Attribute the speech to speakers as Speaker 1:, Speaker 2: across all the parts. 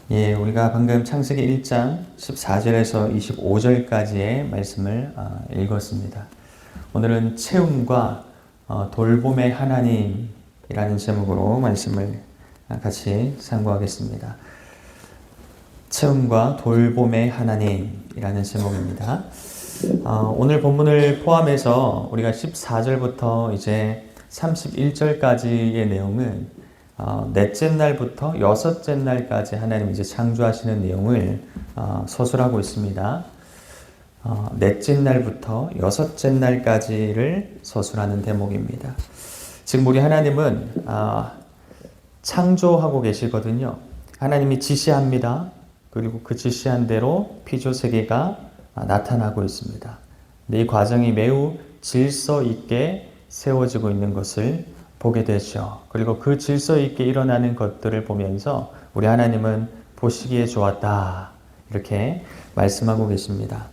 Speaker 1: 예, 우리가 방금 창세기 1장 14절에서 25절까지의 말씀을 읽었습니다. 오늘은 채움과 돌봄의 하나님이라는 제목으로 말씀을 같이 상고하겠습니다. 채움과 돌봄의 하나님이라는 제목입니다. 오늘 본문을 포함해서 우리가 14절부터 이제 31절까지의 내용은 넷째 날부터 여섯째 날까지 하나님 이제 창조하시는 내용을 서술하고 있습니다. 넷째 날부터 여섯째 날까지를 서술하는 대목입니다. 지금 우리 하나님은 창조하고 계시거든요. 하나님이 지시합니다. 그리고 그 지시한 대로 피조세계가 나타나고 있습니다. 근데 이 과정이 매우 질서 있게 세워지고 있는 것을 보게 되죠. 그리고 그 질서 있게 일어나는 것들을 보면서 우리 하나님은 보시기에 좋았다, 이렇게 말씀하고 계십니다.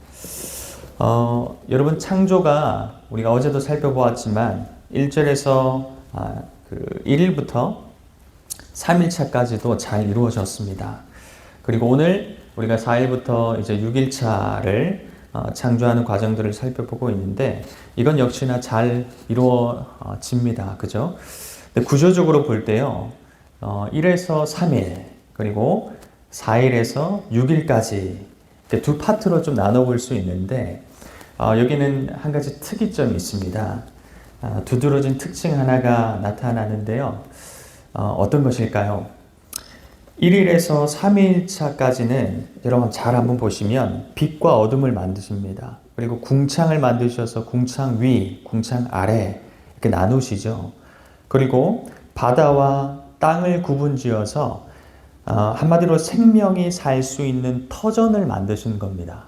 Speaker 1: 여러분, 창조가 우리가 어제도 살펴보았지만 1절에서 1일부터 3일차까지도 잘 이루어졌습니다. 그리고 오늘 우리가 4일부터 이제 6일차를 창조하는 과정들을 살펴보고 있는데, 이건 역시나 잘 이루어집니다. 그죠? 근데 구조적으로 볼 때요, 1에서 3일, 그리고 4일에서 6일까지 두 파트로 좀 나눠볼 수 있는데, 여기는 한 가지 특이점이 있습니다. 두드러진 특징 하나가 나타나는데요. 어떤 것일까요? 1일에서 3일차까지는 여러분 잘 한번 보시면 빛과 어둠을 만드십니다. 그리고 궁창을 만드셔서 궁창 위, 궁창 아래 이렇게 나누시죠. 그리고 바다와 땅을 구분지어서 한마디로 생명이 살 수 있는 터전을 만드신 겁니다.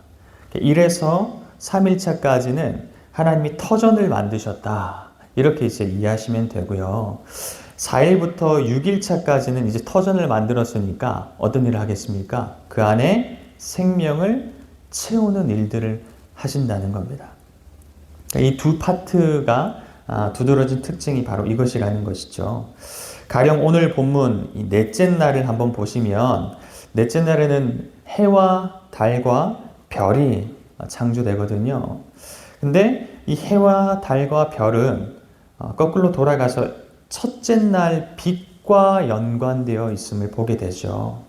Speaker 1: 1에서 3일차까지는 하나님이 터전을 만드셨다, 이렇게 이제 이해하시면 되고요. 4일부터 6일차까지는 이제 터전을 만들었으니까 어떤 일을 하겠습니까? 그 안에 생명을 채우는 일들을 하신다는 겁니다. 이 두 파트가 두드러진 특징이 바로 이것이라는 것이죠. 가령 오늘 본문 이 넷째 날을 한번 보시면, 넷째 날에는 해와 달과 별이 창조되거든요. 근데 이 해와 달과 별은 거꾸로 돌아가서 첫째 날 빛과 연관되어 있음을 보게 되죠.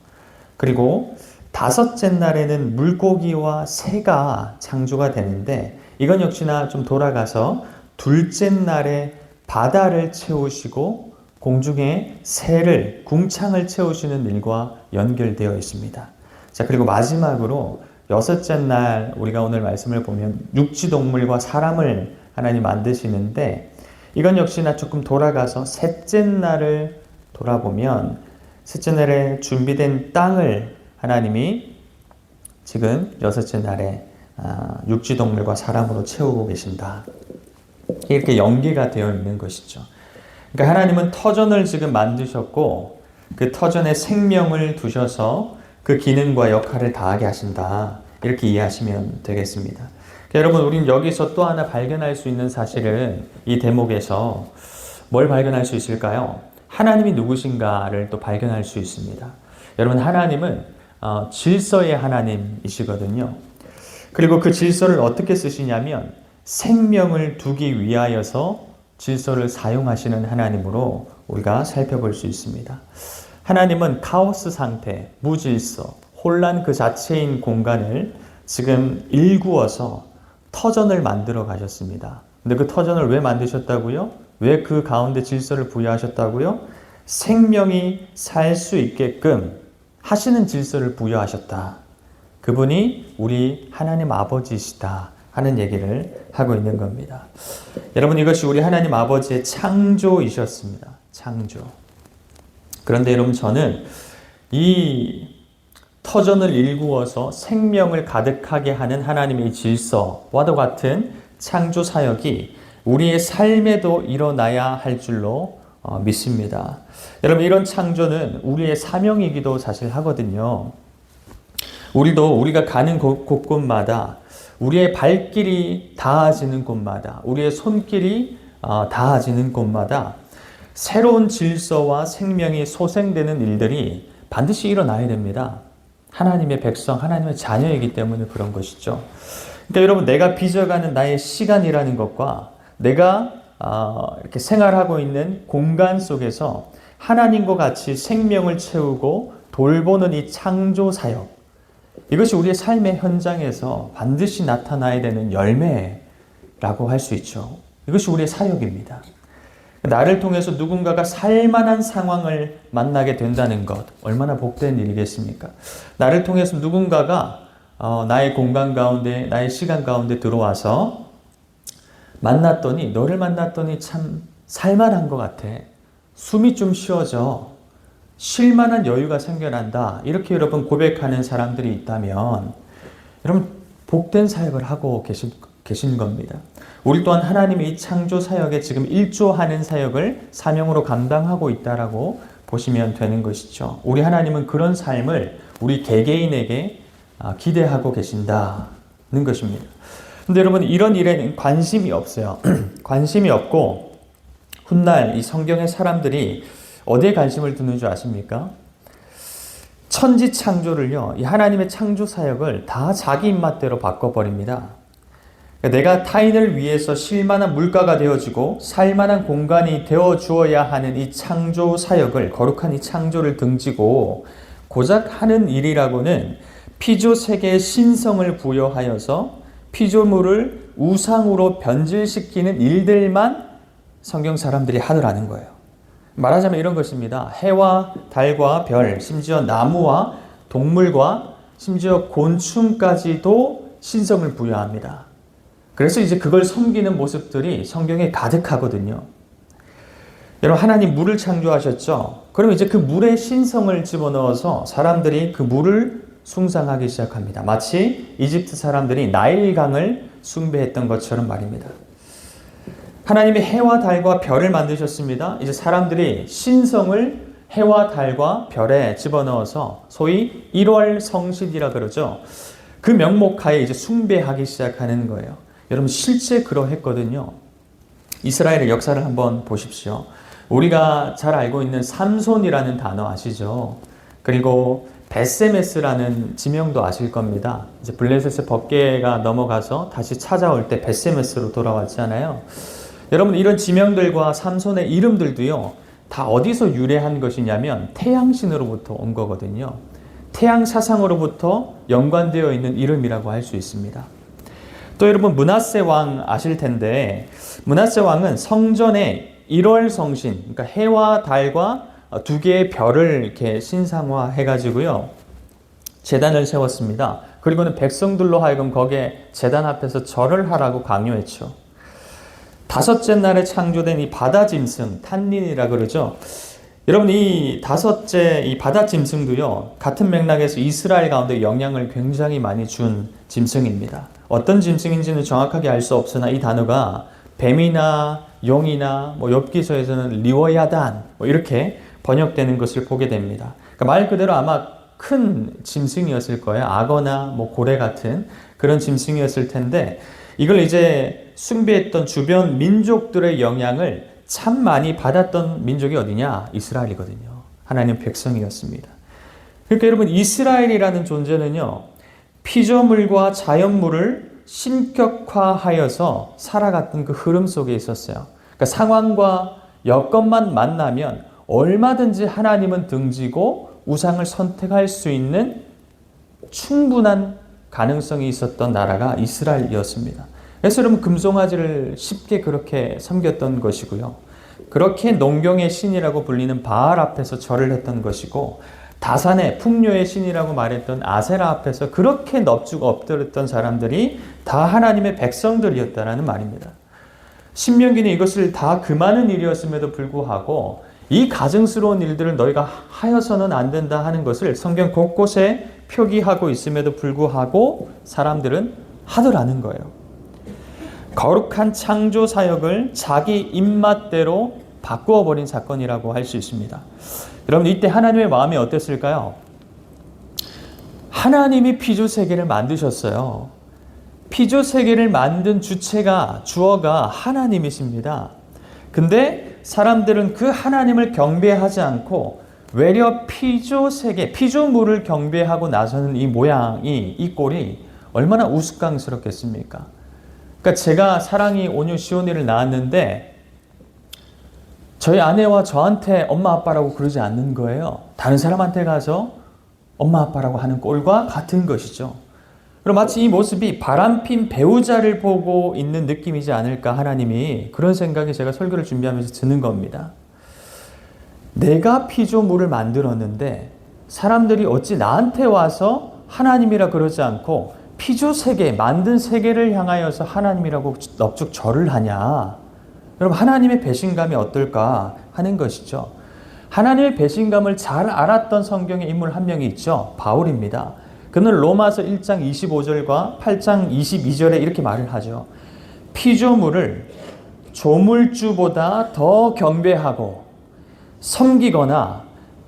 Speaker 1: 그리고 다섯째 날에는 물고기와 새가 창조가 되는데, 이건 역시나 좀 돌아가서 둘째 날에 바다를 채우시고 공중에 새를, 궁창을 채우시는 일과 연결되어 있습니다. 자, 그리고 마지막으로 여섯째 날 우리가 오늘 말씀을 보면 육지동물과 사람을 하나님 만드시는데, 이건 역시나 조금 돌아가서 셋째 날을 돌아보면 셋째 날에 준비된 땅을 하나님이 지금 여섯째 날에 육지동물과 사람으로 채우고 계신다, 이렇게 연계가 되어 있는 것이죠. 그러니까 하나님은 터전을 지금 만드셨고 그 터전에 생명을 두셔서 그 기능과 역할을 다하게 하신다, 이렇게 이해하시면 되겠습니다. 여러분, 우린 여기서 또 하나 발견할 수 있는 사실은, 이 대목에서 뭘 발견할 수 있을까요? 하나님이 누구신가를 또 발견할 수 있습니다. 여러분, 하나님은 질서의 하나님이시거든요. 그리고 그 질서를 어떻게 쓰시냐면 생명을 두기 위하여서 질서를 사용하시는 하나님으로 우리가 살펴볼 수 있습니다. 하나님은 카오스 상태, 무질서, 혼란 그 자체인 공간을 지금 일구어서 터전을 만들어 가셨습니다. 근데 그 터전을 왜 만드셨다고요? 왜 그 가운데 질서를 부여하셨다고요? 생명이 살 수 있게끔 하시는 질서를 부여하셨다. 그분이 우리 하나님 아버지시다 하는 얘기를 하고 있는 겁니다. 여러분, 이것이 우리 하나님 아버지의 창조이셨습니다. 창조. 그런데 여러분, 저는 이 터전을 일구어서 생명을 가득하게 하는 하나님의 질서와도 같은 창조 사역이 우리의 삶에도 일어나야 할 줄로 믿습니다. 여러분, 이런 창조는 우리의 사명이기도 사실 하거든요. 우리가 가는 곳곳마다, 우리의 발길이 닿아지는 곳마다, 우리의 손길이 닿아지는 곳마다 새로운 질서와 생명이 소생되는 일들이 반드시 일어나야 됩니다. 하나님의 백성, 하나님의 자녀이기 때문에 그런 것이죠. 그러니까 여러분, 내가 빚어가는 나의 시간이라는 것과 내가 이렇게 생활하고 있는 공간 속에서 하나님과 같이 생명을 채우고 돌보는 이 창조 사역, 이것이 우리의 삶의 현장에서 반드시 나타나야 되는 열매라고 할 수 있죠. 이것이 우리의 사역입니다. 나를 통해서 누군가가 살만한 상황을 만나게 된다는 것, 얼마나 복된 일이겠습니까? 나를 통해서 누군가가 나의 공간 가운데, 나의 시간 가운데 들어와서 너를 만났더니 참 살만한 것 같아. 숨이 좀 쉬어져. 쉴만한 여유가 생겨난다. 이렇게 여러분 고백하는 사람들이 있다면 여러분 복된 사역을 하고 계신 겁니다. 우리 또한 하나님의 이 창조 사역에 지금 일조하는 사역을 사명으로 감당하고 있다라고 보시면 되는 것이죠. 우리 하나님은 그런 삶을 우리 개개인에게 기대하고 계신다는 것입니다. 근데 여러분, 이런 일에는 관심이 없어요. 관심이 없고 훗날 이 성경의 사람들이 어디에 관심을 두는 줄 아십니까? 천지 창조를요, 이 하나님의 창조 사역을 다 자기 입맛대로 바꿔버립니다. 내가 타인을 위해서 쉴만한 물가가 되어지고 살만한 공간이 되어주어야 하는 이 창조 사역을, 거룩한 이 창조를 등지고 고작 하는 일이라고는 피조 세계의 신성을 부여하여서 피조물을 우상으로 변질시키는 일들만 성경 사람들이 하더라는 거예요. 말하자면 이런 것입니다. 해와 달과 별, 심지어 나무와 동물과 심지어 곤충까지도 신성을 부여합니다. 그래서 이제 그걸 섬기는 모습들이 성경에 가득하거든요. 여러분, 하나님 물을 창조하셨죠? 그럼 이제 그 물의 신성을 집어넣어서 사람들이 그 물을 숭상하기 시작합니다. 마치 이집트 사람들이 나일강을 숭배했던 것처럼 말입니다. 하나님이 해와 달과 별을 만드셨습니다. 이제 사람들이 신성을 해와 달과 별에 집어넣어서 소위 1월 성신이라 그러죠. 그 명목하에 이제 숭배하기 시작하는 거예요. 여러분, 실제 그러했거든요. 이스라엘의 역사를 한번 보십시오. 우리가 잘 알고 있는 삼손이라는 단어 아시죠? 그리고 베세메스라는 지명도 아실 겁니다. 이제 블레셋의 법궤가 넘어가서 다시 찾아올 때 베세메스로 돌아왔잖아요. 여러분, 이런 지명들과 삼손의 이름들도요, 다 어디서 유래한 것이냐면 태양신으로부터 온 거거든요. 태양 사상으로부터 연관되어 있는 이름이라고 할 수 있습니다. 또 여러분, 므낫세 왕 아실 텐데, 므낫세 왕은 성전에 1월 성신, 그러니까 해와 달과 두 개의 별을 이렇게 신상화 해가지고요, 제단을 세웠습니다. 그리고는 백성들로 하여금 거기에 제단 앞에서 절을 하라고 강요했죠. 다섯째 날에 창조된 이 바다 짐승, 탄닌이라 그러죠. 여러분, 이 다섯째 이 바다 짐승도요, 같은 맥락에서 이스라엘 가운데 영향을 굉장히 많이 준 짐승입니다. 어떤 짐승인지는 정확하게 알 수 없으나 이 단어가 뱀이나 용이나 엽기서에서는 리워야단 이렇게 번역되는 것을 보게 됩니다. 그러니까 말 그대로 아마 큰 짐승이었을 거예요. 악어나 고래 같은 그런 짐승이었을 텐데, 이걸 이제 숭배했던 주변 민족들의 영향을 참 많이 받았던 민족이 어디냐? 이스라엘이거든요. 하나님 백성이었습니다. 그러니까 여러분, 이스라엘이라는 존재는요, 피조물과 자연물을 신격화하여서 살아갔던 그 흐름 속에 있었어요. 그러니까 상황과 여건만 만나면 얼마든지 하나님은 등지고 우상을 선택할 수 있는 충분한 가능성이 있었던 나라가 이스라엘이었습니다. 그래서 여러분, 금송아지를 쉽게 그렇게 섬겼던 것이고요. 그렇게 농경의 신이라고 불리는 바알 앞에서 절을 했던 것이고, 다산의 풍요의 신이라고 말했던 아세라 앞에서 그렇게 넙죽 엎드렸던 사람들이 다 하나님의 백성들이었다라는 말입니다. 신명기는 이것을 다 금하는 일이었음에도 불구하고 이 가증스러운 일들을 너희가 하여서는 안 된다 하는 것을 성경 곳곳에 표기하고 있음에도 불구하고 사람들은 하더라는 거예요. 거룩한 창조 사역을 자기 입맛대로 바꾸어 버린 사건이라고 할 수 있습니다. 여러분, 이때 하나님의 마음이 어땠을까요? 하나님이 피조 세계를 만드셨어요. 피조 세계를 만든 주어가 하나님이십니다. 근데 사람들은 그 하나님을 경배하지 않고 외려 피조세계, 피조물을 경배하고 나서는 이 모양이, 이 꼴이 얼마나 우스꽝스럽겠습니까? 그러니까 제가 사랑이 온유 시온이를 낳았는데 저희 아내와 저한테 엄마 아빠라고 그러지 않는 거예요. 다른 사람한테 가서 엄마 아빠라고 하는 꼴과 같은 것이죠. 그럼 마치 이 모습이 바람핀 배우자를 보고 있는 느낌이지 않을까, 하나님이. 그런 생각이 제가 설교를 준비하면서 드는 겁니다. 내가 피조물을 만들었는데 사람들이 어찌 나한테 와서 하나님이라 그러지 않고 피조세계, 만든 세계를 향하여서 하나님이라고 넙죽 절을 하냐. 여러분, 하나님의 배신감이 어떨까 하는 것이죠. 하나님의 배신감을 잘 알았던 성경의 인물 한 명이 있죠. 바울입니다. 그는 로마서 1장 25절과 8장 22절에 이렇게 말을 하죠. 피조물을 조물주보다 더 경배하고 섬기거나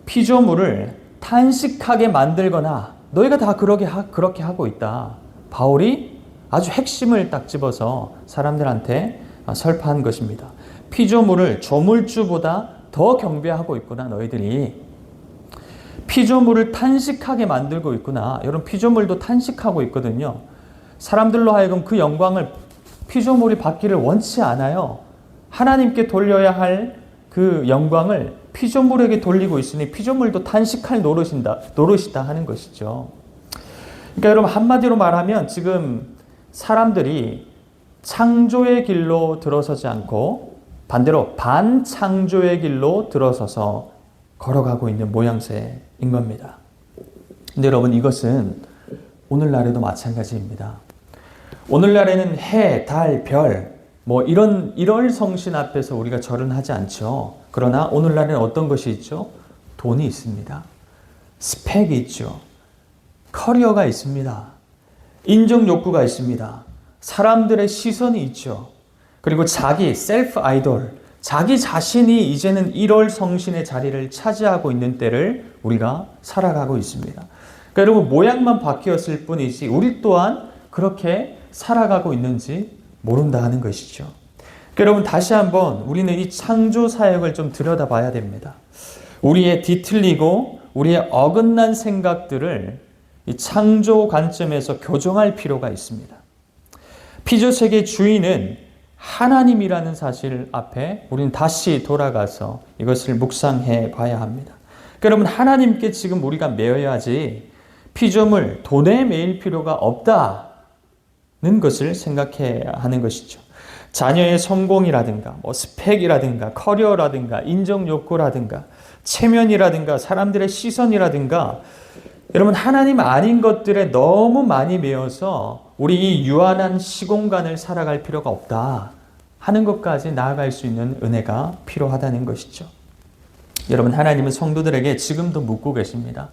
Speaker 1: 피조물을 탄식하게 만들거나 너희가 다 그렇게 하고 있다. 바울이 아주 핵심을 딱 집어서 사람들한테 설파한 것입니다. 피조물을 조물주보다 더 경배하고 있구나, 너희들이. 피조물을 탄식하게 만들고 있구나. 여러분, 피조물도 탄식하고 있거든요. 사람들로 하여금 그 영광을 피조물이 받기를 원치 않아요. 하나님께 돌려야 할 그 영광을 피조물에게 돌리고 있으니 피조물도 탄식할 노릇이다 하는 것이죠. 그러니까 여러분, 한마디로 말하면 지금 사람들이 창조의 길로 들어서지 않고 반대로 반창조의 길로 들어서서 걸어가고 있는 모양새인 겁니다. 근데 여러분, 이것은 오늘날에도 마찬가지입니다. 오늘날에는 해, 달, 별, 이런 성신 앞에서 우리가 절은 하지 않죠. 그러나 오늘날에는 어떤 것이 있죠? 돈이 있습니다. 스펙이 있죠. 커리어가 있습니다. 인정 욕구가 있습니다. 사람들의 시선이 있죠. 그리고 자기, 셀프 아이돌, 자기 자신이 이제는 1월 성신의 자리를 차지하고 있는 때를 우리가 살아가고 있습니다. 그러니까 여러분, 모양만 바뀌었을 뿐이지 우리 또한 그렇게 살아가고 있는지 모른다 하는 것이죠. 그러니까 여러분, 다시 한번 우리는 이 창조 사역을 좀 들여다봐야 됩니다. 우리의 뒤틀리고 우리의 어긋난 생각들을 이 창조 관점에서 교정할 필요가 있습니다. 피조세계 주인은 하나님이라는 사실 앞에 우리는 다시 돌아가서 이것을 묵상해 봐야 합니다. 그러니까 여러분, 하나님께 지금 우리가 매여야지 피조물, 돈에 매일 필요가 없다는 것을 생각해야 하는 것이죠. 자녀의 성공이라든가 스펙이라든가 커리어라든가 인정 욕구라든가 체면이라든가 사람들의 시선이라든가, 여러분, 하나님 아닌 것들에 너무 많이 매여서 우리 이 유한한 시공간을 살아갈 필요가 없다 하는 것까지 나아갈 수 있는 은혜가 필요하다는 것이죠. 여러분, 하나님은 성도들에게 지금도 묻고 계십니다.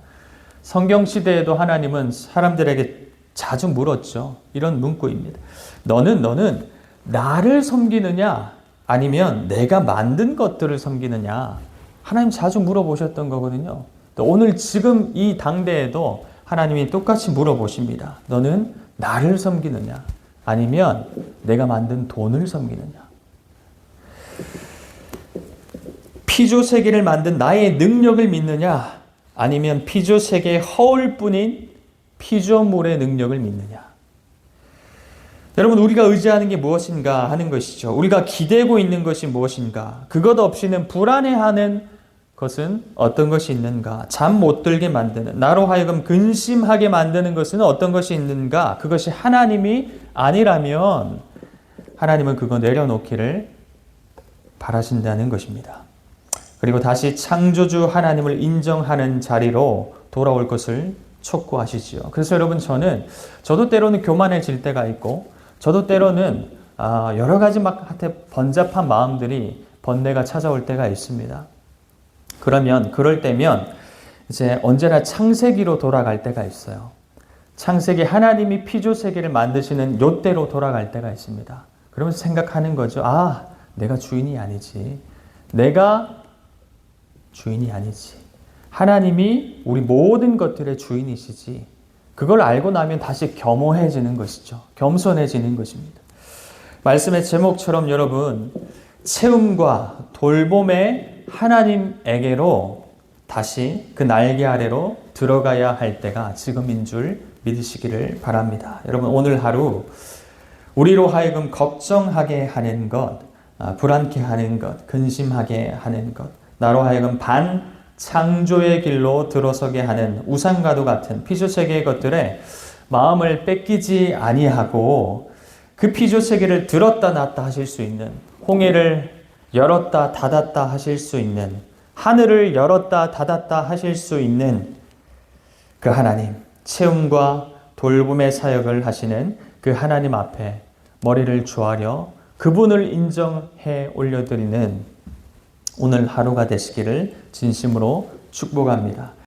Speaker 1: 성경시대에도 하나님은 사람들에게 자주 물었죠. 이런 문구입니다. 너는 나를 섬기느냐 아니면 내가 만든 것들을 섬기느냐. 하나님 자주 물어보셨던 거거든요. 또 오늘 지금 이 당대에도 하나님이 똑같이 물어보십니다. 너는 나를 섬기느냐 아니면 내가 만든 돈을 섬기느냐. 피조세계를 만든 나의 능력을 믿느냐 아니면 피조세계의 허울뿐인 피조물의 능력을 믿느냐. 여러분, 우리가 의지하는 게 무엇인가 하는 것이죠. 우리가 기대고 있는 것이 무엇인가. 그것 없이는 불안해하는 것은 어떤 것이 있는가? 잠 못 들게 만드는, 나로 하여금 근심하게 만드는 것은 어떤 것이 있는가? 그것이 하나님이 아니라면 하나님은 그거 내려놓기를 바라신다는 것입니다. 그리고 다시 창조주 하나님을 인정하는 자리로 돌아올 것을 촉구하시지요. 그래서 여러분, 저도 때로는 교만해질 때가 있고, 저도 때로는 여러 가지 번잡한 마음들이 번뇌가 찾아올 때가 있습니다. 그럴 때면 이제 언제나 창세기로 돌아갈 때가 있어요. 창세기, 하나님이 피조세계를 만드시는 요때로 돌아갈 때가 있습니다. 그러면서 생각하는 거죠. 내가 주인이 아니지. 내가 주인이 아니지. 하나님이 우리 모든 것들의 주인이시지. 그걸 알고 나면 다시 겸허해지는 것이죠. 겸손해지는 것입니다. 말씀의 제목처럼 여러분, 채움과 돌봄의 하나님에게로 다시 그 날개 아래로 들어가야 할 때가 지금인 줄 믿으시기를 바랍니다. 여러분, 오늘 하루 우리로 하여금 걱정하게 하는 것, 불안케 하는 것, 근심하게 하는 것, 나로 하여금 반창조의 길로 들어서게 하는 우상과도 같은 피조세계의 것들에 마음을 뺏기지 아니하고 그 피조세계를 들었다 놨다 하실 수 있는, 홍해를 열었다 닫았다 하실 수 있는, 하늘을 열었다 닫았다 하실 수 있는 그 하나님, 채움과 돌봄의 사역을 하시는 그 하나님 앞에 머리를 조아려 그분을 인정해 올려드리는 오늘 하루가 되시기를 진심으로 축복합니다.